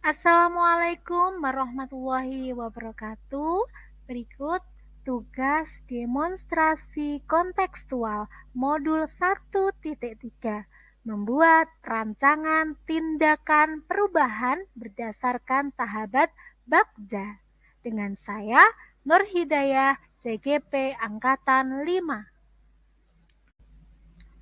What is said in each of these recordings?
Assalamualaikum warahmatullahi wabarakatuh. Berikut tugas demonstrasi kontekstual modul 1.3. Membuat rancangan tindakan perubahan berdasarkan tahabat Bagja. Dengan saya, Nur Hidayah, CGP Angkatan 5.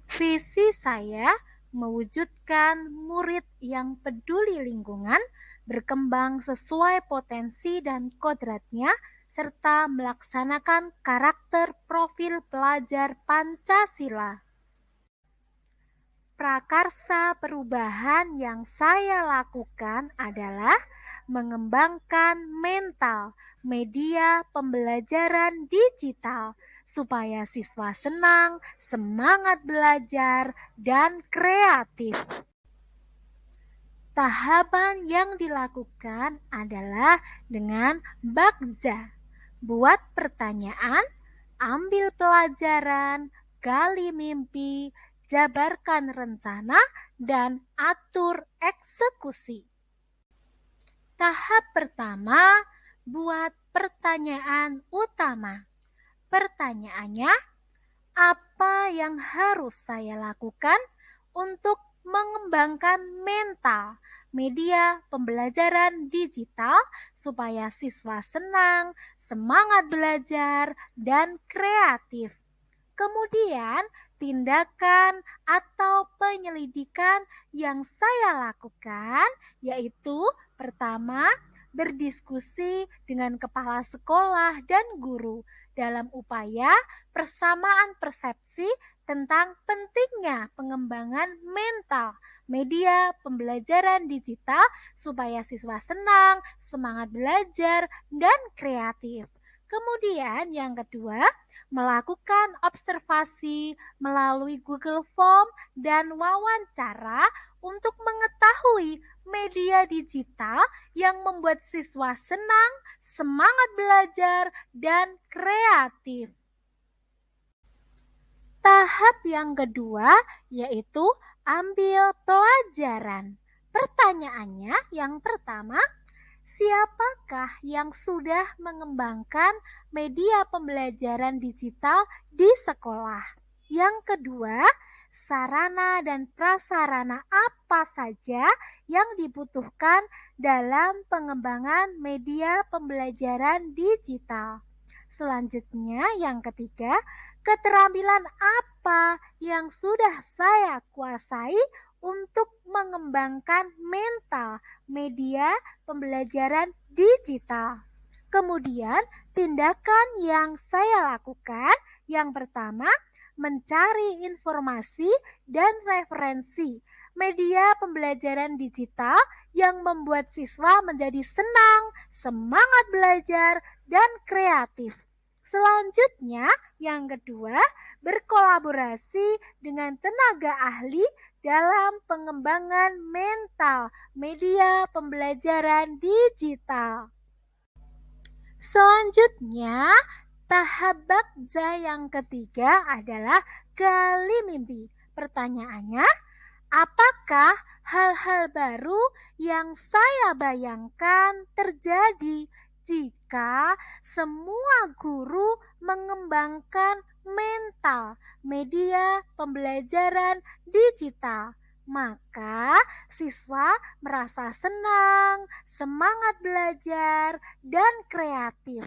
Visi saya mewujudkan murid yang peduli lingkungan, berkembang sesuai potensi dan kodratnya, serta melaksanakan karakter profil pelajar Pancasila. Prakarsa perubahan yang saya lakukan adalah mengembangkan mental media pembelajaran digital supaya siswa senang, semangat belajar, dan kreatif. Tahapan yang dilakukan adalah dengan Bagja. Buat pertanyaan, ambil pelajaran, gali mimpi, jabarkan rencana, dan atur eksekusi. Tahap pertama, buat pertanyaan utama. Pertanyaannya, apa yang harus saya lakukan untuk mengembangkan mental media pembelajaran digital supaya siswa senang, semangat belajar, dan kreatif? Kemudian, tindakan atau penyelidikan yang saya lakukan yaitu pertama, berdiskusi dengan kepala sekolah dan guru dalam upaya persamaan persepsi tentang pentingnya pengembangan mental media pembelajaran digital supaya siswa senang, semangat belajar, dan kreatif. Kemudian yang kedua, melakukan observasi melalui Google Form dan wawancara untuk mengetahui media digital yang membuat siswa senang, semangat belajar, dan kreatif. Tahap yang kedua yaitu ambil pelajaran. Pertanyaannya yang pertama, siapakah yang sudah mengembangkan media pembelajaran digital di sekolah? Yang kedua, sarana dan prasarana apa saja yang dibutuhkan dalam pengembangan media pembelajaran digital? Selanjutnya, yang ketiga, keterampilan apa yang sudah saya kuasai untuk mengembangkan mental media pembelajaran digital. Kemudian, tindakan yang saya lakukan yang pertama, mencari informasi dan referensi media pembelajaran digital yang membuat siswa menjadi senang, semangat belajar, dan kreatif. Selanjutnya, yang kedua, berkolaborasi dengan tenaga ahli dalam pengembangan mental media pembelajaran digital. Selanjutnya, tahap Bagja yang ketiga adalah gali mimpi. Pertanyaannya, apakah hal-hal baru yang saya bayangkan terjadi jika semua guru mengembangkan mental media pembelajaran digital? Maka siswa merasa senang, semangat belajar, dan kreatif.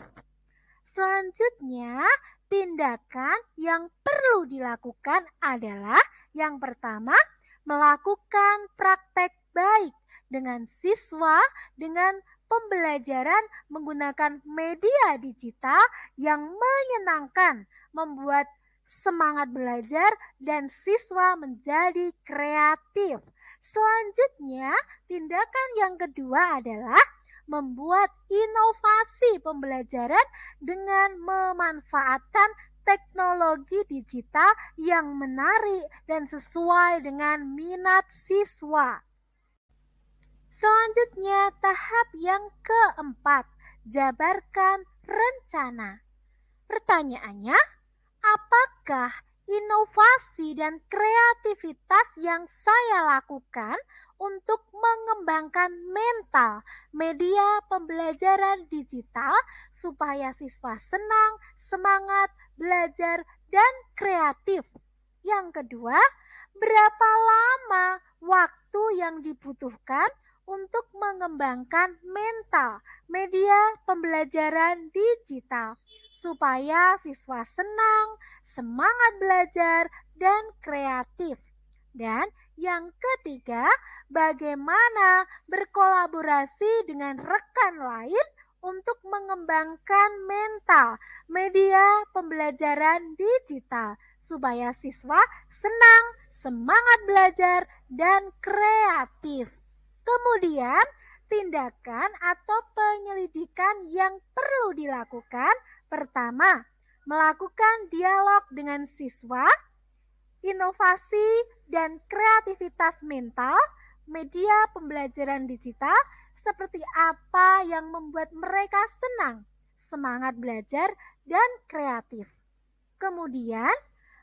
Selanjutnya, tindakan yang perlu dilakukan adalah yang pertama, melakukan praktek baik dengan siswa dengan pembelajaran menggunakan media digital yang menyenangkan, membuat semangat belajar dan siswa menjadi kreatif. Selanjutnya, tindakan yang kedua adalah membuat inovasi pembelajaran dengan memanfaatkan teknologi digital yang menarik dan sesuai dengan minat siswa. Selanjutnya, tahap yang keempat, jabarkan rencana. Pertanyaannya, apakah inovasi dan kreativitas yang saya lakukan untuk mengembangkan mental media pembelajaran digital supaya siswa senang, semangat, belajar, dan kreatif. Yang kedua, berapa lama waktu yang dibutuhkan untuk mengembangkan mental media pembelajaran digital supaya siswa senang, semangat belajar, dan kreatif. Dan yang ketiga, bagaimana berkolaborasi dengan rekan lain untuk mengembangkan mental media pembelajaran digital supaya siswa senang, semangat belajar, dan kreatif. Kemudian, tindakan atau penyelidikan yang perlu dilakukan. Pertama, melakukan dialog dengan siswa, inovasi dan kreativitas mental, media pembelajaran digital, seperti apa yang membuat mereka senang, semangat belajar, dan kreatif. Kemudian,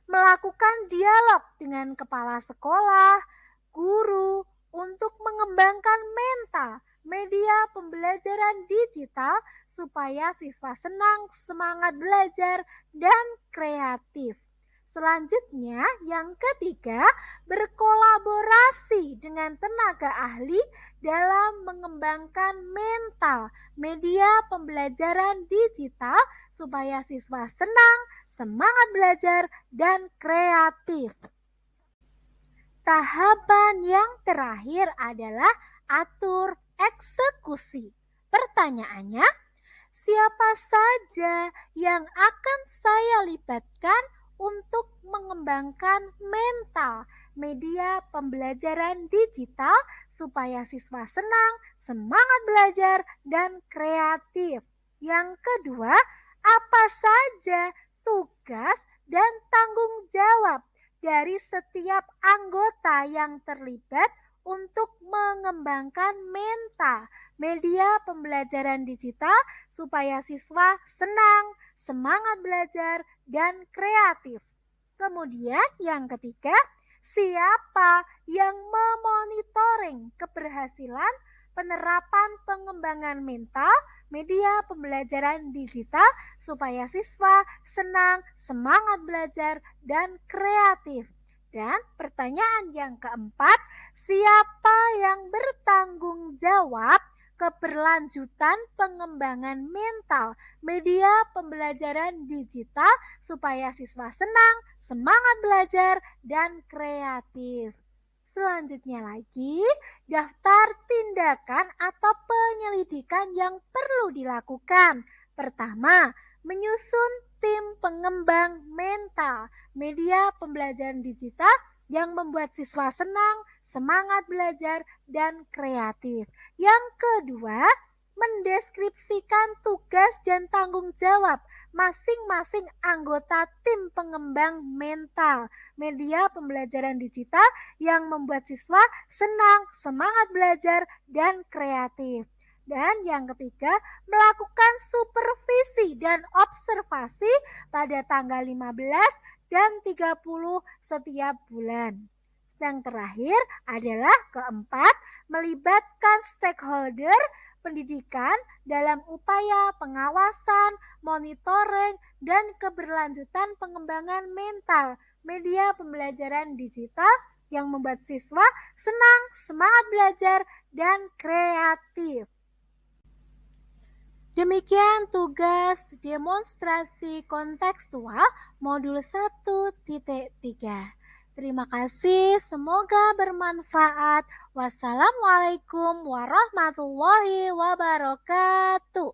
melakukan dialog dengan kepala sekolah, guru, untuk mengembangkan mental media pembelajaran digital supaya siswa senang, semangat belajar, dan kreatif. Selanjutnya, yang ketiga, berkolaborasi dengan tenaga ahli dalam mengembangkan mental media pembelajaran digital supaya siswa senang, semangat belajar, dan kreatif. Tahapan yang terakhir adalah atur eksekusi. Pertanyaannya, siapa saja yang akan saya libatkan untuk mengembangkan mental media pembelajaran digital supaya siswa senang, semangat belajar, dan kreatif? Yang kedua, apa saja tugas dan tanggung jawab dari setiap anggota yang terlibat untuk mengembangkan mental media pembelajaran digital supaya siswa senang, semangat belajar, dan kreatif. Kemudian yang ketiga, siapa yang memonitoring keberhasilan penerapan pengembangan mental media pembelajaran digital supaya siswa senang, semangat belajar, dan kreatif. Dan pertanyaan yang keempat, siapa yang bertanggung jawab keberlanjutan pengembangan mental media pembelajaran digital supaya siswa senang, semangat belajar, dan kreatif. Selanjutnya lagi, daftar tindakan atau penyelidikan yang perlu dilakukan. Pertama, menyusun tim pengembang mental media pembelajaran digital yang membuat siswa senang, semangat belajar, dan kreatif. Yang kedua, mendeskripsikan tugas dan tanggung jawab masing-masing anggota tim pengembang mental media pembelajaran digital yang membuat siswa senang, semangat belajar, dan kreatif. Dan yang ketiga, melakukan supervisi dan observasi pada tanggal 15 dan 30 setiap bulan. Yang terakhir adalah keempat, melibatkan stakeholder pendidikan dalam upaya pengawasan, monitoring, dan keberlanjutan pengembangan mental media pembelajaran digital yang membuat siswa senang, semangat belajar, dan kreatif. Demikian tugas demonstrasi kontekstual modul 1.3. Terima kasih, semoga bermanfaat. Wassalamualaikum warahmatullahi wabarakatuh.